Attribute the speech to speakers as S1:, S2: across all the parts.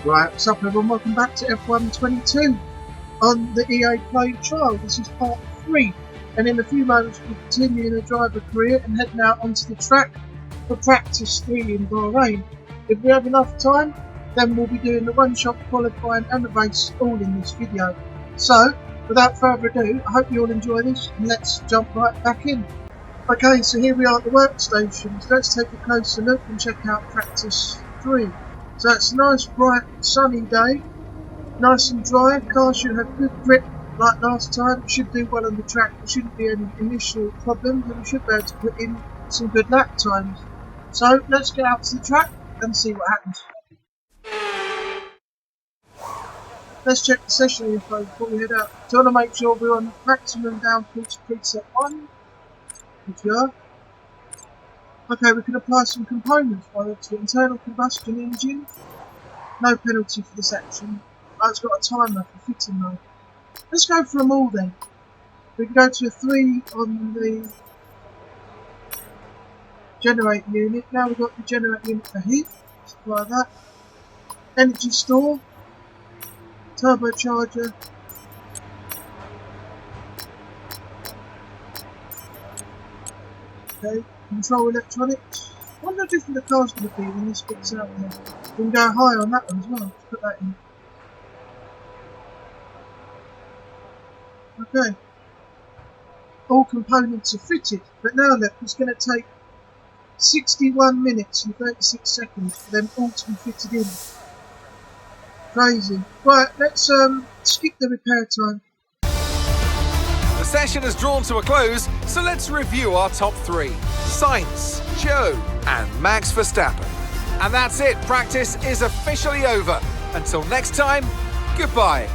S1: Right, what's up everyone, welcome back to F1 22 on the EA Play Trial. This is part 3, and in a few moments we'll continue in a driver career and heading out onto the track for practice 3 in Bahrain. If we have enough time, then we'll be doing the one-shot qualifying and the race all in this video. So, without further ado, I hope you all enjoy this and let's jump right back in. Okay, so here we are at the workstations. Let's take a closer look and check out practice 3. So it's a nice bright sunny day, nice and dry. Car should have good grip like last time. It should do well on the track. There shouldn't be any initial problems and we should be able to put in some good lap times. So let's get out to the track and see what happens. Let's check the session info before we head out. So I want to make sure we're on maximum downforce preset 1, which we are. Okay, we can apply some components by the internal combustion engine. No penalty for this action. Oh, it's got a timer for fitting though. Let's go for them all then. We can go to a 3 on the generator unit. Now we've got the generator unit for heat. Let's apply that. Energy store. Turbocharger. Okay. Control electronics. I wonder how different the car's going to be when this gets out there. We can go high on that one as well. Let's put that in. Okay. All components are fitted, but now look, it's going to take 61 minutes and 36 seconds for them all to be fitted in. Crazy. Right, let's skip the repair time.
S2: The session has drawn to a close, so let's review our top 3. Sainz, Joe and Max Verstappen. And that's it, practice is officially over. Until next time, goodbye.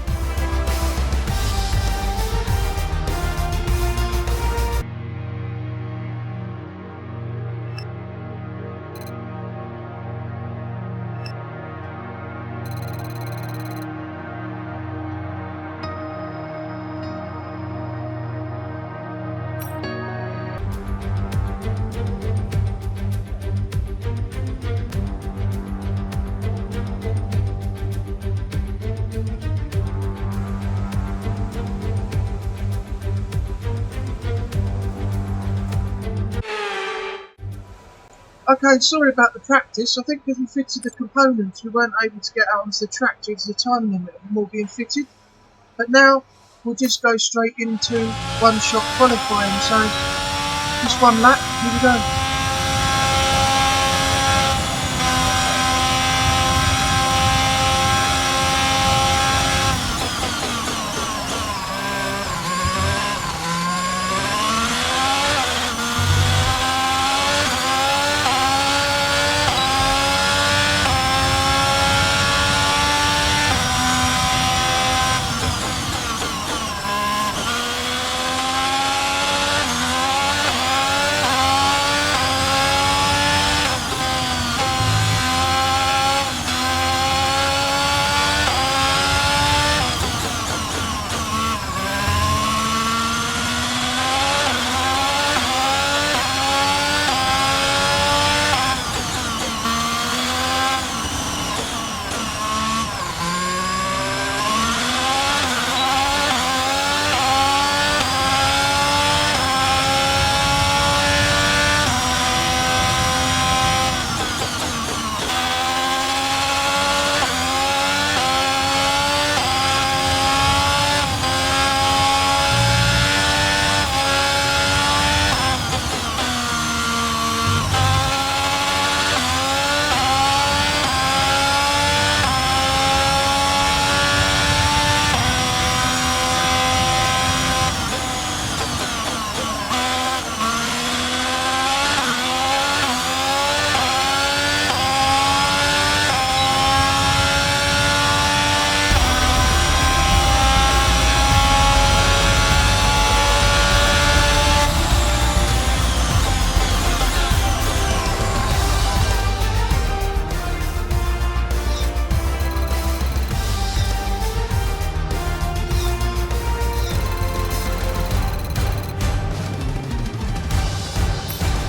S1: Okay, sorry about the practice. I think because we fitted the components, we weren't able to get out onto the track due to the time limit of them all being fitted. But now, we'll just go straight into one-shot qualifying. So, just one lap, here we go.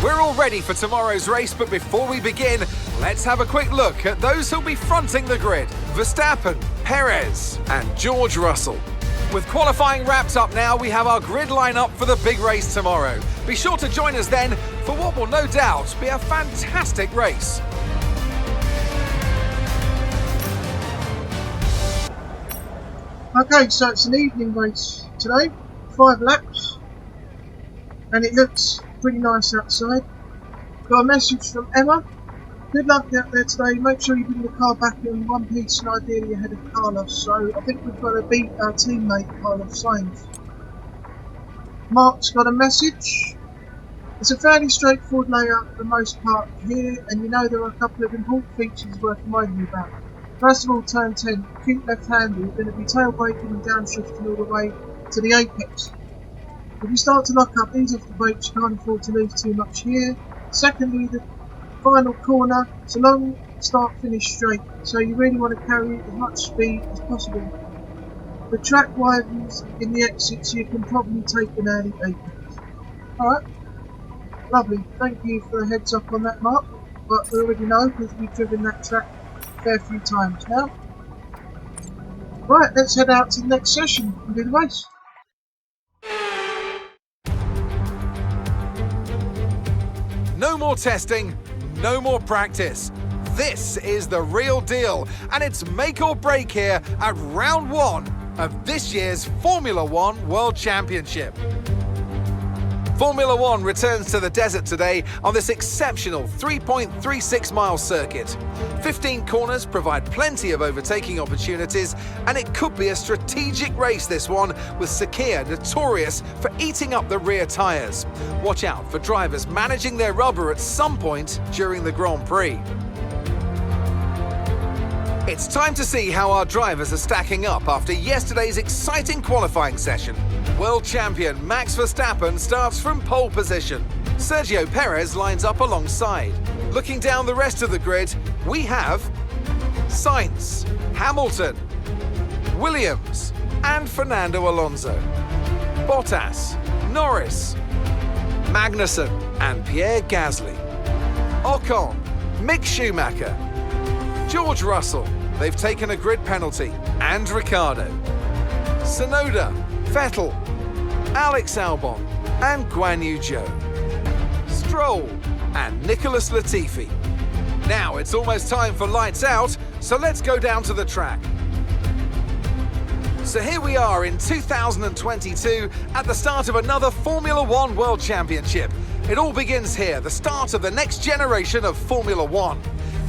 S2: We're all ready for tomorrow's race, but before we begin, Let's have a quick look at those who'll be fronting the grid. Verstappen, Perez and George Russell. With qualifying wrapped up now, we have our grid lineup for the big race tomorrow. Be sure to join us then for what will no doubt be a fantastic race.
S1: Okay, so it's an evening race today, 5 laps, and it looks pretty nice outside. Got a message from Emma. Good luck out there today. Make sure you bring the car back in one piece and ideally ahead of Carlos. So I think we've got to beat our teammate Carlos Sainz. Mark's got a message. It's a fairly straightforward layout for the most part here, and you know there are a couple of important features worth reminding you about. First of all, turn 10, keep left-handed, you're going to be tail braking and downshifting all the way to the apex. If you start to lock up, ease off the brakes, you can't afford to lose too much here. Secondly, the final corner, it's a long start-finish straight, so you really want to carry as much speed as possible. The track widens in the exit, so you can probably take an early apex. Alright, lovely, thank you for the heads up on that, Mark, but we already know because we've driven that track a fair few times now. Right, let's head out to the next session and do the race.
S2: No more testing, no more practice. This is the real deal, and it's make or break here at round 1 of this year's Formula One World Championship. Formula One returns to the desert today on this exceptional 3.36 mile circuit. 15 corners provide plenty of overtaking opportunities, and it could be a strategic race, this one, with Sakhir notorious for eating up the rear tyres. Watch out for drivers managing their rubber at some point during the Grand Prix. It's time to see how our drivers are stacking up after yesterday's exciting qualifying session. World champion Max Verstappen starts from pole position. Sergio Perez lines up alongside. Looking down the rest of the grid, we have Sainz, Hamilton, Williams and Fernando Alonso, Bottas, Norris, Magnussen and Pierre Gasly, Ocon, Mick Schumacher, George Russell, they've taken a grid penalty, and Ricciardo, Tsunoda, Vettel, Alex Albon and Guan Yu Zhou, Stroll and Nicholas Latifi. Now it's almost time for lights out, so let's go down to the track. So here we are in 2022 at the start of another Formula One World Championship. It all begins here, the start of the next generation of Formula One.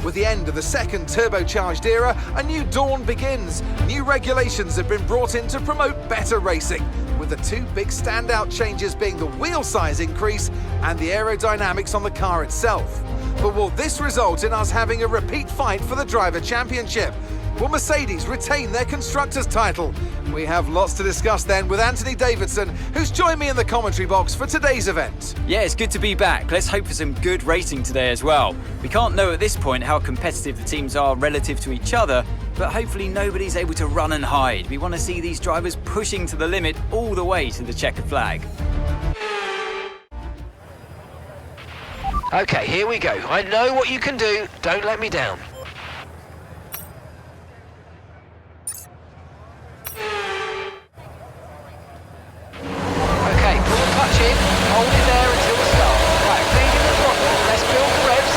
S2: With the end of the second turbocharged era, a new dawn begins. New regulations have been brought in to promote better racing, with the two big standout changes being the wheel size increase and the aerodynamics on the car itself. But will this result in us having a repeat fight for the Driver Championship? Will Mercedes retain their Constructors' title? We have lots to discuss then with Anthony Davidson, who's joined me in the commentary box for today's event.
S3: Yeah, it's good to be back. Let's hope for some good racing today as well. We can't know at this point how competitive the teams are relative to each other, but hopefully nobody's able to run and hide. We want to see these drivers pushing to the limit all the way to the checkered flag.
S4: Okay, here we go. I know what you can do. Don't let me down. Okay, pull the clutch in. Hold it there until the start. Right, feeding the throttle. Let's build the revs.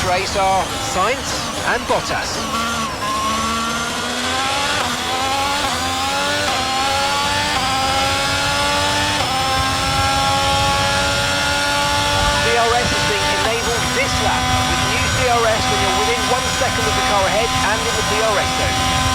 S4: race are Sainz and Bottas. DRS is being enabled this lap. With new DRS when you're within 1 second of the car ahead and in the DRS zone.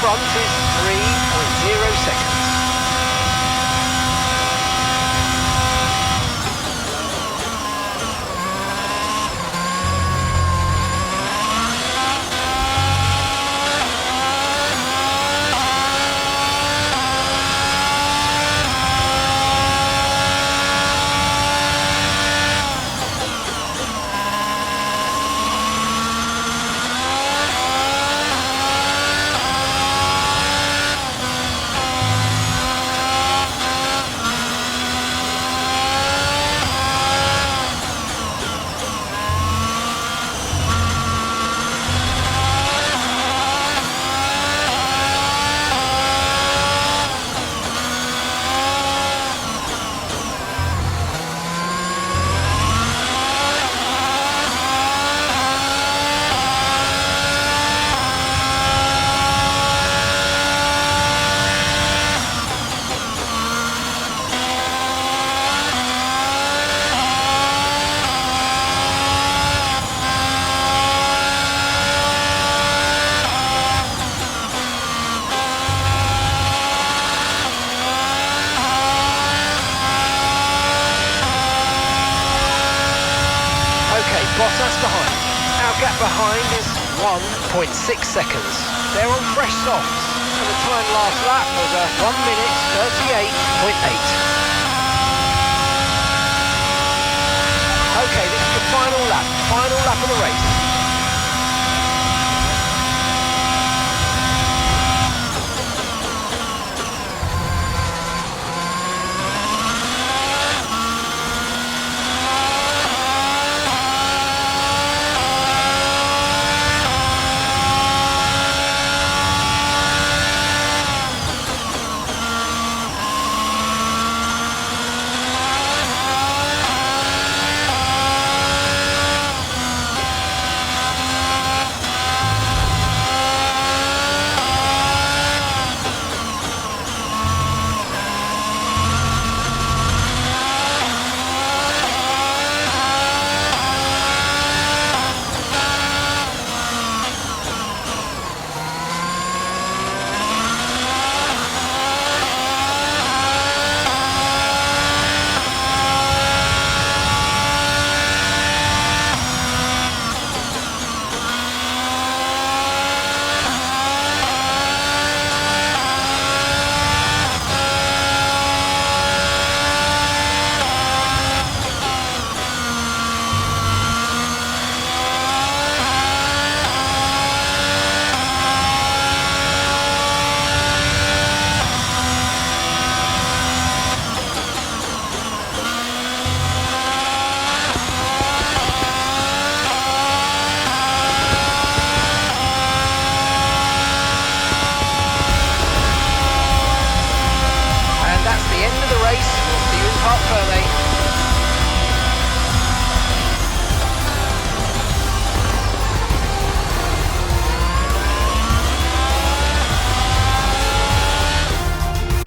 S4: Front is 3.0 seconds. Bottas behind. Our gap behind is 1.6 seconds. They're on fresh softs, and the time last lap was a 1 minute 38.8. Okay, this is the final lap of the race. turn 8.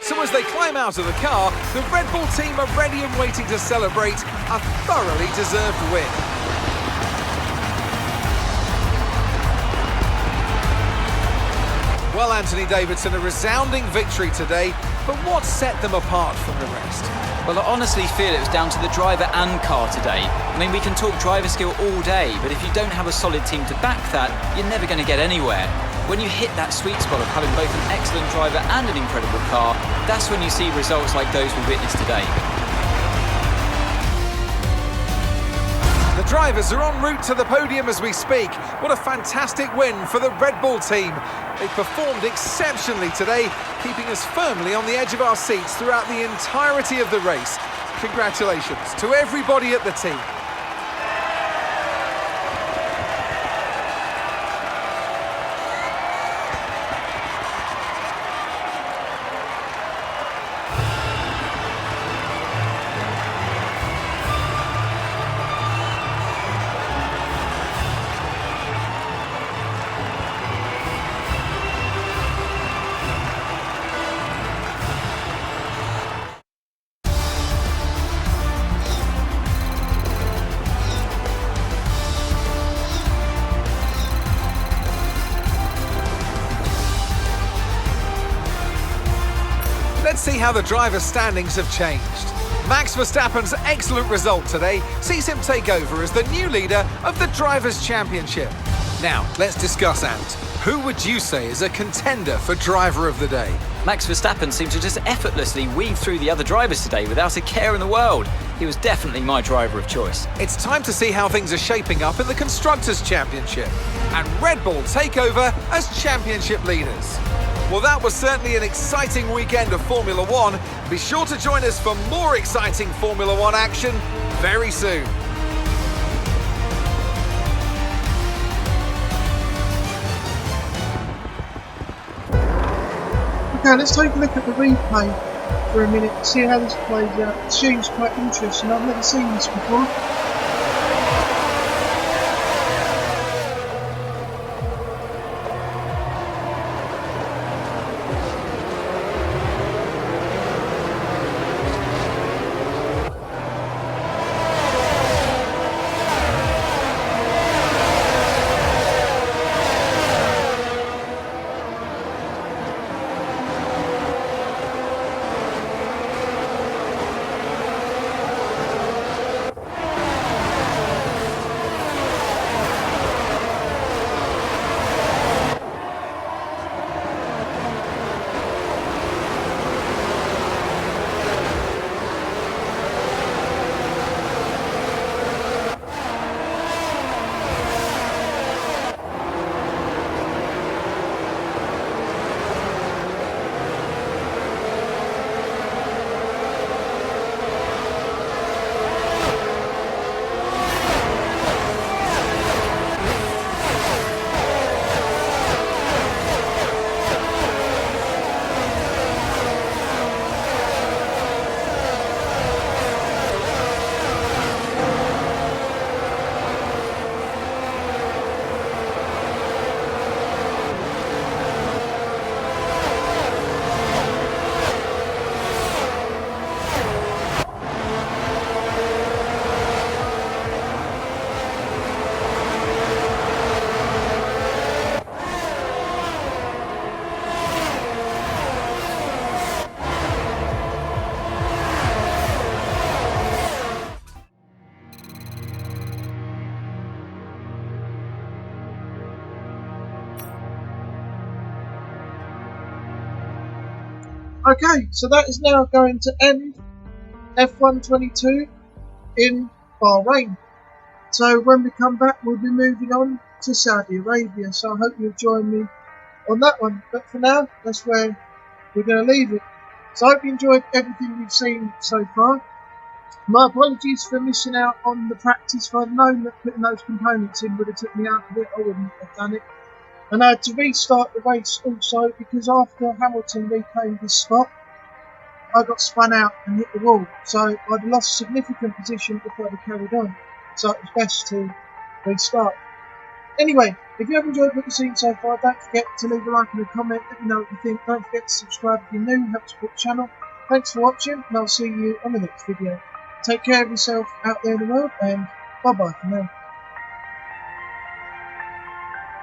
S2: So as they climb out of the car, the Red Bull team are ready and waiting to celebrate a thoroughly deserved win. Well, Anthony Davidson, a resounding victory today, but what set them apart from the rest?
S3: Well, I honestly feel it was down to the driver and car today. I mean, we can talk driver skill all day, but if you don't have a solid team to back that, you're never going to get anywhere. When you hit that sweet spot of having both an excellent driver and an incredible car, that's when you see results like those we witnessed today.
S2: The drivers are en route to the podium as we speak. What a fantastic win for the Red Bull team. They performed exceptionally today, keeping us firmly on the edge of our seats throughout the entirety of the race. Congratulations to everybody at the team. Let's see how the driver standings have changed. Max Verstappen's excellent result today sees him take over as the new leader of the Drivers' Championship. Now, let's discuss, Ant. Who would you say is a contender for Driver of the Day?
S3: Max Verstappen seemed to just effortlessly weave through the other drivers today without a care in the world. He was definitely my driver of choice.
S2: It's time to see how things are shaping up in the Constructors' Championship. And Red Bull take over as championship leaders. Well, that was certainly an exciting weekend of Formula One. Be sure to join us for more exciting Formula One action very soon.
S1: Okay, let's take a look at the replay for a minute and see how this plays out. It seems quite interesting. I've never seen this before. Okay, so that is now going to end F1 22 in Bahrain. So when we come back, we'll be moving on to Saudi Arabia. So I hope you'll join me on that one. But for now, that's where we're going to leave it. So I hope you enjoyed everything you've seen so far. My apologies for missing out on the practice. If I'd known that putting those components in would have took me out of it, I wouldn't have done it. And I had to restart the race also because after Hamilton reclaimed his spot, I got spun out and hit the wall, so I'd lost significant position if I'd have carried on, so it was best to restart. Anyway, if you have enjoyed what you've seen so far, don't forget to leave a like and a comment, let me know what you think. Don't forget to subscribe if you're new, help support the channel. Thanks for watching, and I'll see you on the next video. Take care of yourself out there in the world, and bye bye for now.